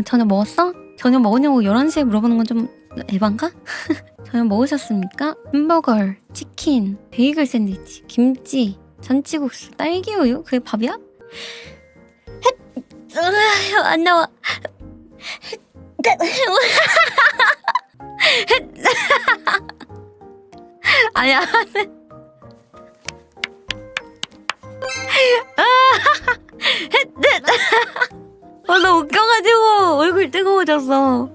저녁 먹었어? 저녁 먹었냐고 11시에 물어보는 건 좀 에반가? 저녁 먹으셨습니까? 햄버거, 치킨, 베이글 샌드위치, 김치, 잔치국수, 딸기우유? 그게 밥이야? 안 나와. 아니야. 나 웃겨가지고 얼굴 뜨거워졌어.